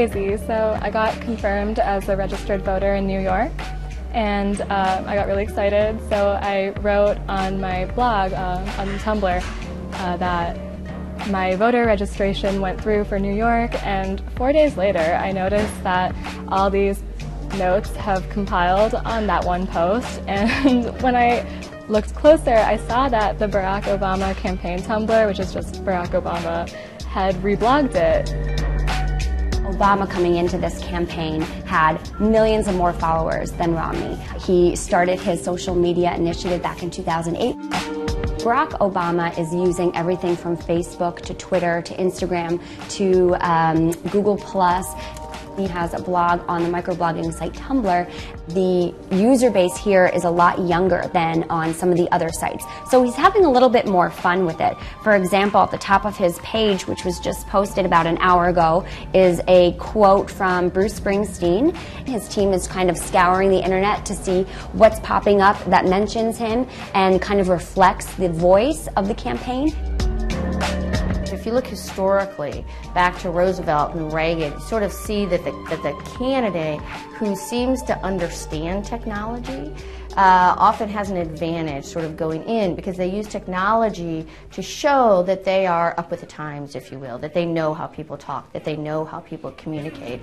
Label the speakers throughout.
Speaker 1: crazy. So I got confirmed as a registered voter in New York, and I got really excited. So I wrote on my blog on Tumblr that my voter registration went through for New York, and 4 days later I noticed that all these notes have compiled on that one post, and when I looked closer I saw that the Barack Obama campaign Tumblr, which is just Barack Obama, had reblogged it.
Speaker 2: Obama coming into this campaign had millions of more followers than Romney. He started his social media initiative back in 2008. Barack Obama is using everything from Facebook to Twitter to Instagram to Google+. He has a blog on the microblogging site Tumblr. The user base here is a lot younger than on some of the other sites. So he's having a little bit more fun with it. For example, at the top of his page, which was just posted about an hour ago, is a quote from Bruce Springsteen. His team is kind of scouring the internet to see what's popping up that mentions him and kind of reflects the voice of the campaign.
Speaker 3: If you look historically back to Roosevelt and Reagan, you sort of see that the candidate who seems to understand technology often has an advantage sort of going in, because they use technology to show that they are up with the times, if you will, that they know how people talk, that they know how people communicate.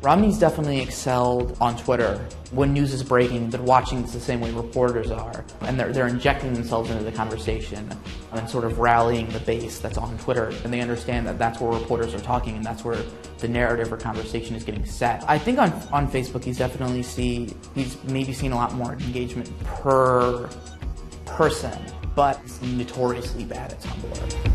Speaker 4: Romney's definitely excelled on Twitter. When news is breaking, they're watching this the same way reporters are, and they're injecting themselves into the conversation and sort of rallying the base that's on Twitter, and they understand that that's where reporters are talking and that's where the narrative or conversation is getting set. I think on Facebook he's maybe seen a lot more engagement per person, but he's notoriously bad at Tumblr.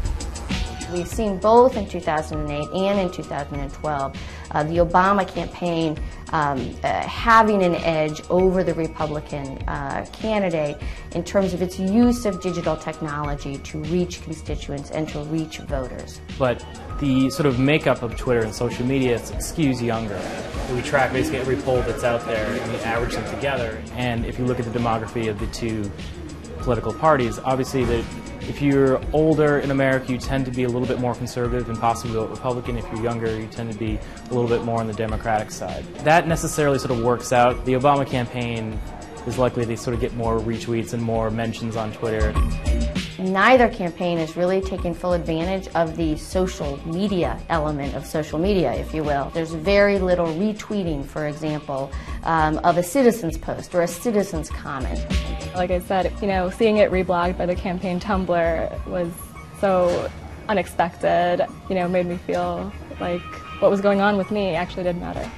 Speaker 3: We've seen both in 2008 and in 2012 the Obama campaign having an edge over the Republican candidate in terms of its use of digital technology to reach constituents and to reach voters.
Speaker 5: But the sort of makeup of Twitter and social media skews younger. We track basically every poll that's out there and we average them together. And if you look at the demography of the two political parties, obviously if you're older in America, you tend to be a little bit more conservative and possibly vote Republican. If you're younger, you tend to be a little bit more on the Democratic side. That necessarily sort of works out. The Obama campaign is likely to sort of get more retweets and more mentions on Twitter.
Speaker 3: Neither campaign is really taking full advantage of the social media element of social media, if you will. There's very little retweeting, for example, of a citizen's post or a citizen's comment.
Speaker 1: Like I said, seeing it reblogged by the campaign Tumblr was so unexpected, made me feel like what was going on with me actually didn't matter.